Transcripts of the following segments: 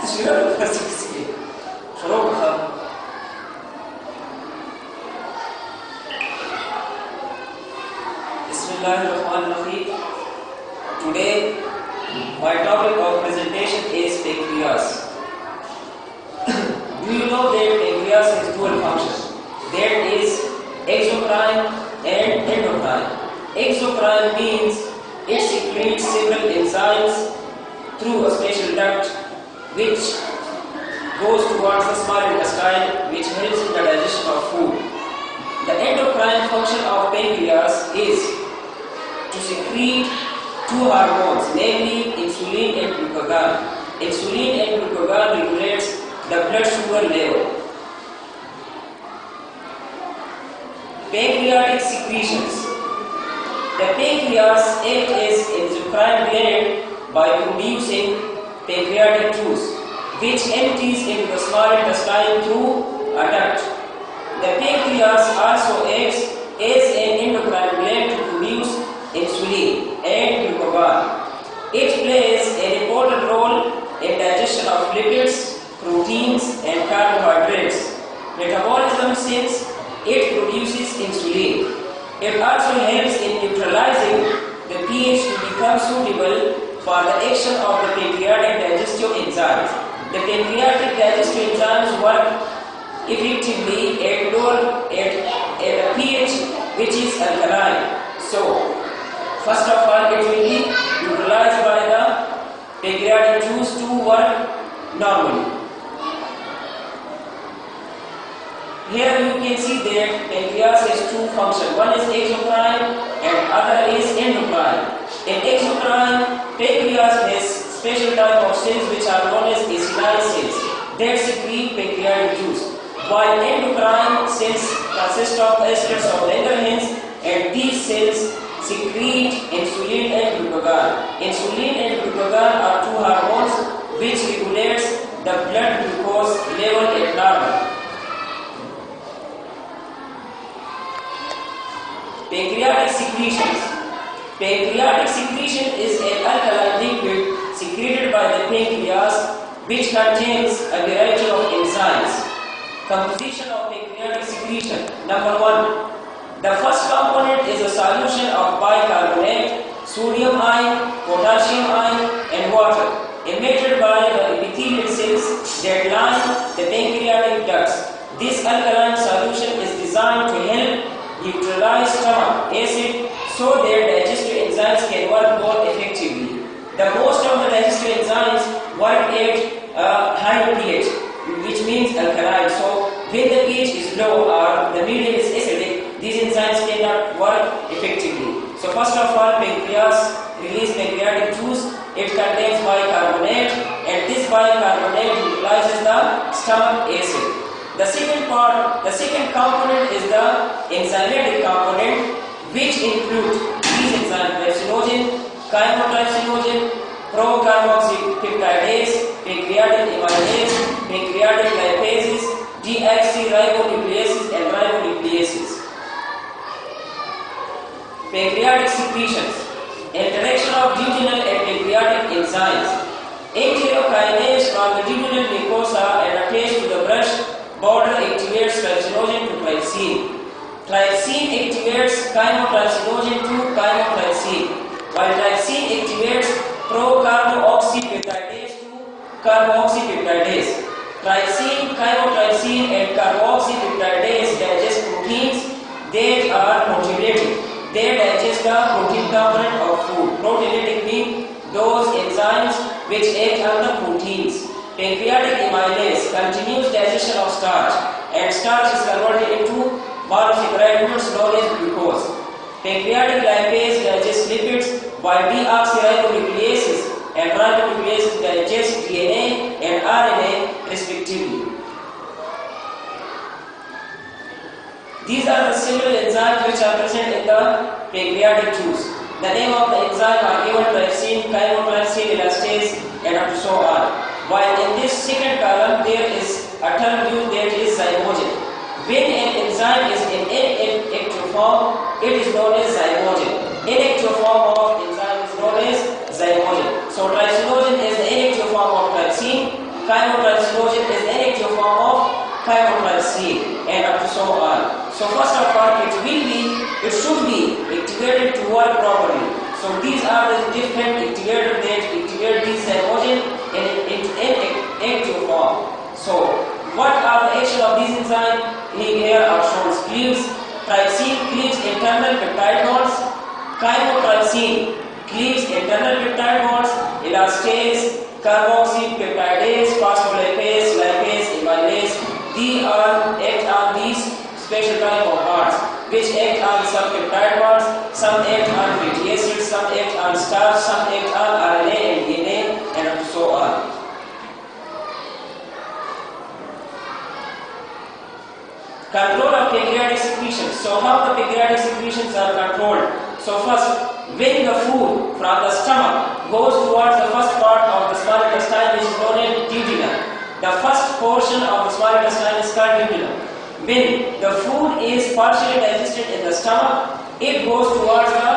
شنو الفلسفة؟ شروطها. Bismillahirrahmanirrahim. Today, my topic of presentation is pancreas. Do you know that pancreas has dual function? That is exocrine and endocrine. Exocrine means it secretes several enzymes through a special duct which goes towards the small intestine, which helps in the digestion of food. The endocrine function of pancreas is to secrete two hormones, namely insulin and glucagon. Insulin and glucagon regulates the blood sugar level. Pancreatic secretions. The pancreas acts as endocrine gland by producing pancreatic juice, which empties into the small intestine through a duct. The pancreas also acts as an endocrine gland to produce insulin and glucagon. It plays an important role in digestion of lipids, proteins and carbohydrates. Metabolism, since it produces insulin. It also helps in neutralizing the pH to become suitable for the action of the pancreatic digestive enzymes. The pancreatic digestive enzymes work effectively at a pH which is alkaline. So, first of all, it will be neutralized by the pancreatic juice to work normally. Here you can see that pancreas has two functions. One is exocrine and other is endocrine. In exocrine, pancreas has special type of cells which are known as acinine cells that secrete pancreatic juice, while endocrine cells consist of islets of Langerhans, and these cells secrete insulin and glucagon. Insulin and glucagon are two hormones which regulates the blood glucose level at normal. Pancreatic secretions. Pancreatic secretion is an alkaline liquid secreted by the pancreas which contains a variety of enzymes. Composition of pancreatic secretion. Number 1. The first component is a solution of bicarbonate, sodium ion, potassium ion and water emitted by the epithelial cells that line the pancreatic ducts. This alkaline solution is designed to help neutralize stomach acid so that digestive enzymes can work more effectively. The most of the digestive enzymes work at high pH, which means alkaline. So when the pH is low or the medium is acidic, these enzymes cannot work effectively. So first of all, pancreas releases pancreatic juice. It contains bicarbonate, and this bicarbonate neutralizes the stomach acid. The second component is the enzymatic component, which includes these enzymes: trypsinogen, chymotrypsinogen, pro-carboxypeptidase, pancreatic amylase, pancreatic lipases, deoxyribonucleases and ribonucleases. Pancreatic secretions. Interaction of duodenal and pancreatic enzymes. Enterokinase from the duodenal mucosa and attached to the brush border activates trypsinogen to trypsin. Trypsin activates chymotrypsinogen to chymotrypsin, while trypsin activates pro-carboxypeptidase to carboxypeptidase. Trypsin, chymotrypsin and carboxypeptidase digest proteins that are proteinlytic. They digest the protein component of food. Proteinlytic means those enzymes which act on the proteins. Pancreatic amylase continues digestion of starch, and starch is converted into monosaccharide glucose known as glucose. Pancreatic lipase digests lipids, while deoxyribonucleases and ribonucleases digest DNA and RNA respectively. These are the several enzymes which are present in the pancreatic juice. The name of the enzyme are given: trypsin, chymotrypsin, elastase, and so on. While in this second column there is a term used, that is zymogen. When an enzyme is in inactive form, it is known as zymogen. Inactive form of enzyme is known as zymogen. So trypsinogen is the inactive form of trypsin, trypsin, and up to so on. So first of all, it should be activated to work properly. So these are the different activators that activate this zymogen in active form. So what are the action of these enzymes? Here are shown cleaves. Trypsin cleaves internal peptide bonds. Chymotrypsin cleaves internal peptide bonds. Elastase, carboxy peptidase, phospholipase, lipase, amylase. These act on these special type of bonds, which act on some peptide bonds. Some act on fatty acids, some act on starch, some act on RNA and DNA, and so on. Control of pancreatic secretions. So how the pancreatic secretions are controlled? So first, when the food from the stomach goes towards the first part of the small intestine, which is known as duodenum. The first portion of the small intestine is called duodenum. When the food is partially digested in the stomach, it goes towards the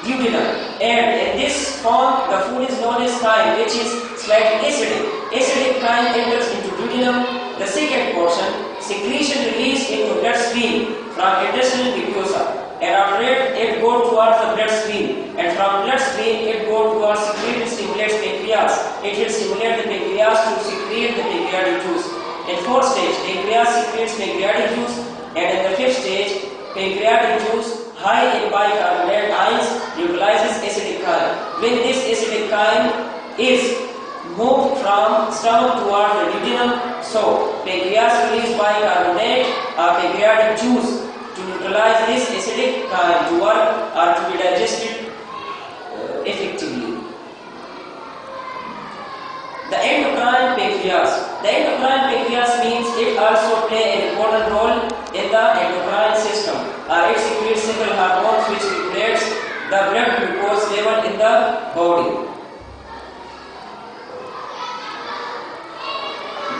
duodenum, and in this form the food is known as chyme, which is slightly acidic. Acidic chyme enters into duodenum. The second portion, secretion released into bloodstream from intestinal mucosa, and after it goes towards the bloodstream, and from bloodstream it goes towards secrete and stimulates pancreas. It will stimulate the pancreas to secrete the pancreatic juice. In fourth stage, pancreas secretes pancreatic juice, and in the fifth stage, pancreatic juice high in bicarbonate ions neutralizes acidic chyme. When this acidic chyme is moved from stomach towards the duodenum, so pancreas releases bicarbonate or pancreatic juice to neutralize this acidic chyme to work or to be digested effectively. The endocrine pancreas. The endocrine pancreas means it also plays an important role in the endocrine system. It secretes several hormones which regulates the blood glucose level in the body.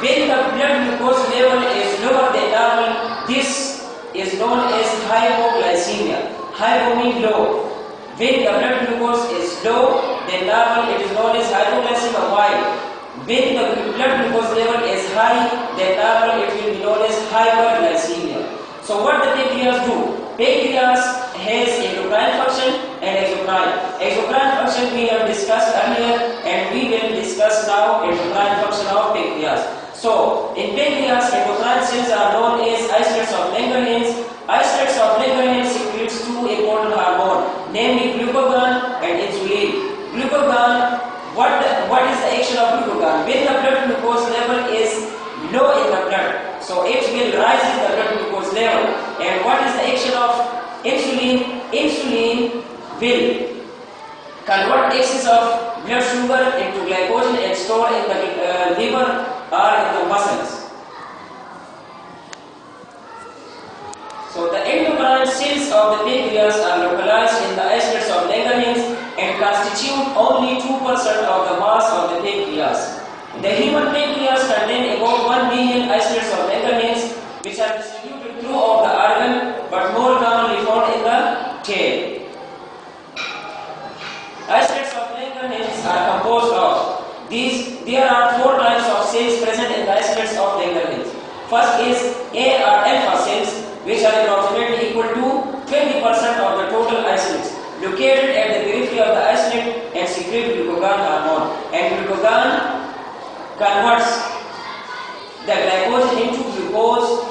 When the blood glucose level is lower than normal, this is known as hypoglycemia. Hypo means low. When the blood glucose is low than normal, it is known as hypoglycemia. Why? When the blood glucose level is high than normal, it will be known as hyperglycemia. So what the pancreas do? Pancreas has endocrine function and exocrine. Exocrine function we have discussed earlier, and we will discuss now endocrine function of pancreas. So in pancreas, endocrine cells are known as isolates of Langerhans. Isolates of Langerhans secretes two important hormones, namely glucagon and insulin. Glucagon, what is the action of glucagon? When the blood glucose level is low in the blood, so it will rise in the blood glucose level. And what is the action of insulin? Insulin will convert excess of blood sugar into glycogen and store in the liver or in the muscles. So the endocrine cells of the pancreas are localized in the isolates of Langerhans and constitute only 2% of the mass of the pancreas. The human pancreas contains about 1 billion isolates of Langerhans, which are distributed throughout the organ, but more commonly found in the tail. Isolates of Langerhans are composed of these. There are 4 types of cells present in the isolates of Langerhans. First is A or alpha cells, which are approximately equal to 20% of the total isolates, located at the periphery of the isolate and secrete glucagon hormone. And glucagon converts the glycogen into glucose.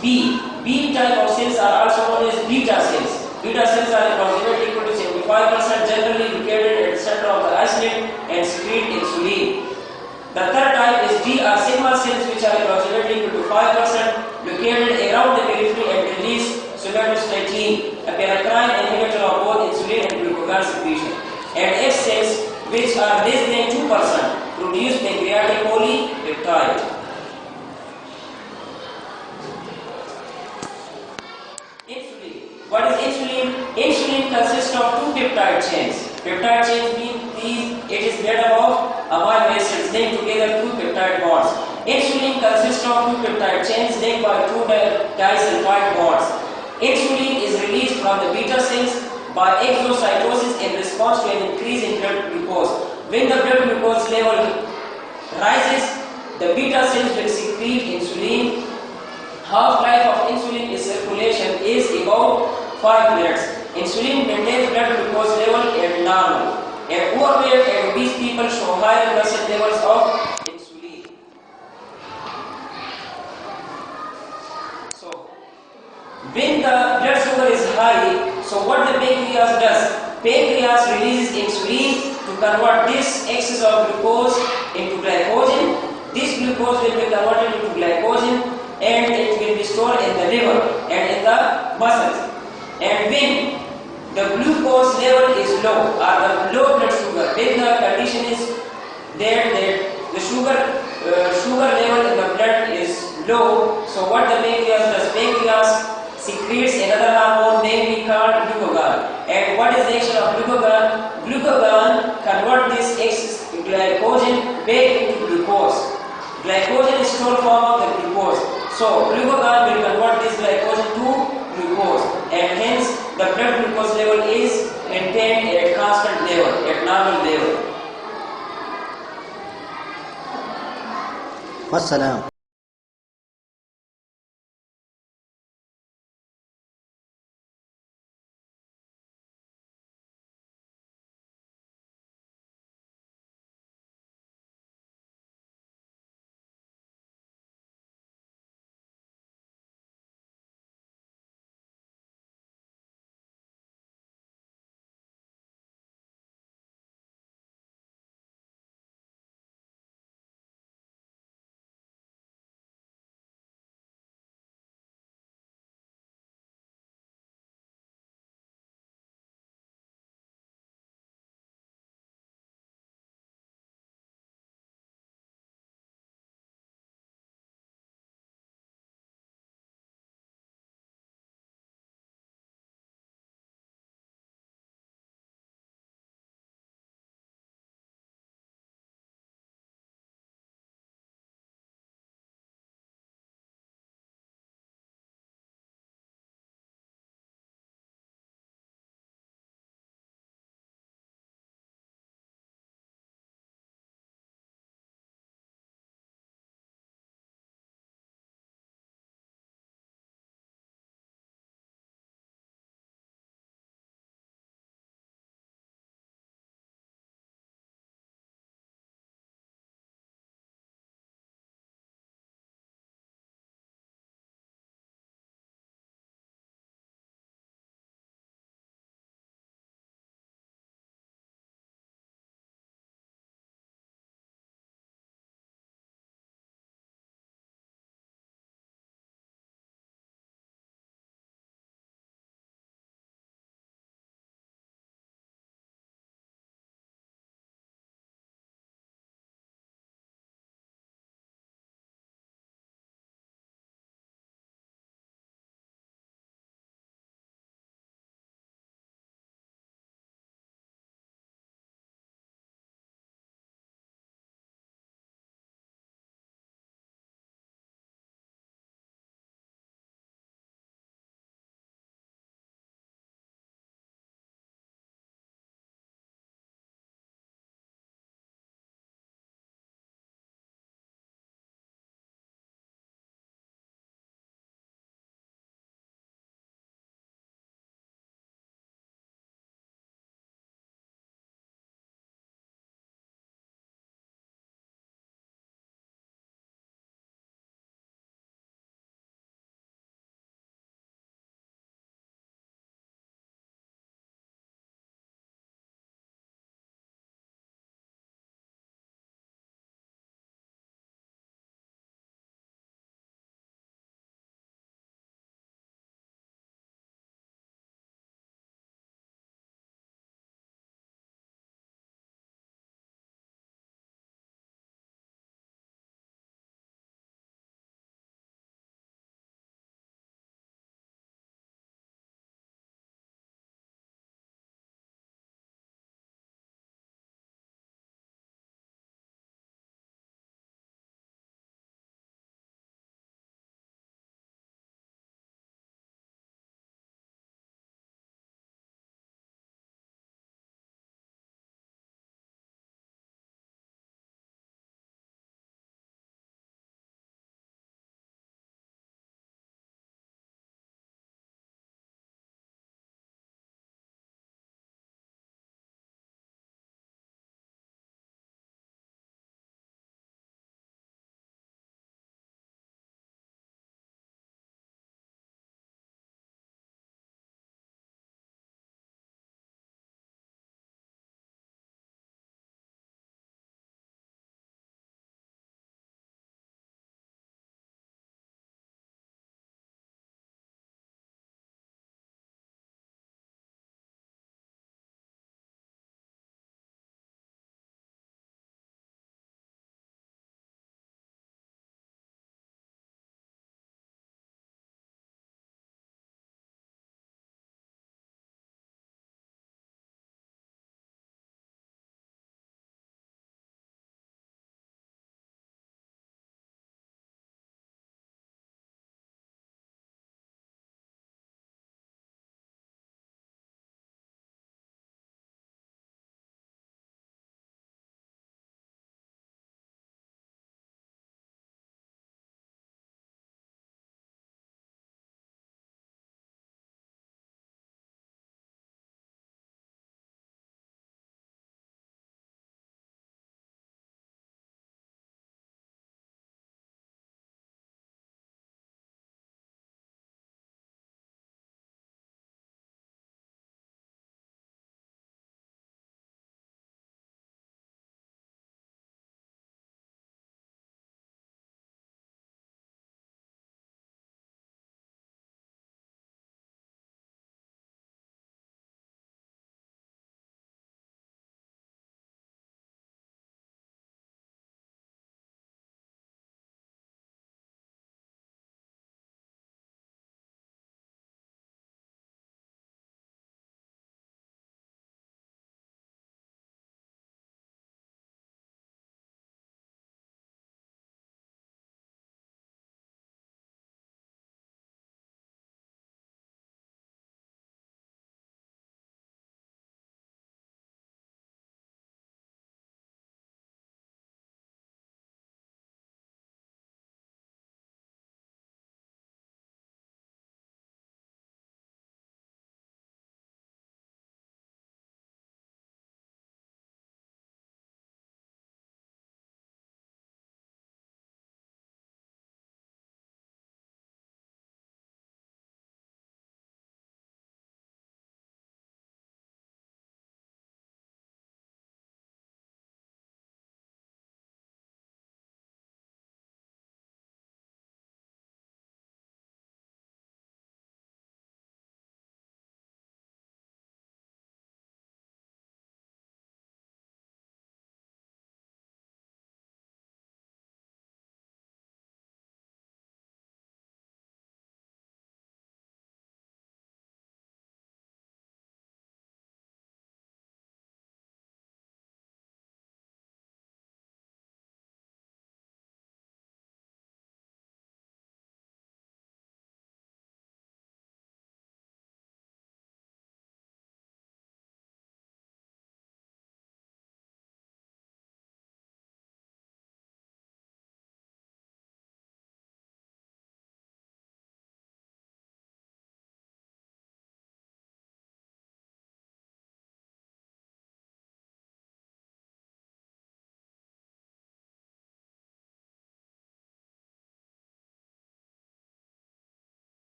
B type of cells are also known as beta cells. Beta cells are approximately equal to 75%, generally located at the center of the isolate and secrete insulin. The third type is D or sigma cells, which are approximately equal to 5%, located around the periphery and release somatostatin, a paracrine inhibitor of both insulin and glucagon secretion. And F cells, which are less than 2%, produce pancreatic polypeptide. Insulin. What is insulin? Insulin consists of 2 peptide chains. Peptide chains mean it is made up of amino acids linked together 2 peptide bonds. Insulin consists of 2 peptide chains linked by 2 disulfide bonds. Insulin is released from the beta cells by exocytosis in response to an increase in blood glucose. When the blood glucose level rises, the beta cells will secrete insulin half-life of insulin in circulation is about 5 minutes. Insulin maintains blood glucose level at normal. And overweight and obese people show higher percent levels of insulin. So, when the blood sugar is high, so what the pancreas does? Pancreas releases insulin to convert this excess of glucose into glycogen. This glucose will be converted into glycogen and it will be stored in the liver and in the muscles. And when the glucose level is low or the low blood sugar, when the condition is there that the sugar level in the blood is low, so what the pancreas does? Pancreas secretes another hormone namely called glucagon. And what is the action of glucagon? Glucagon converts this excess glycogen back into glucose. Glycogen is stored form of the glucose. So glucagon will convert this glycogen to glucose, and hence the blood glucose level is maintained at constant level, at normal level. والسلام.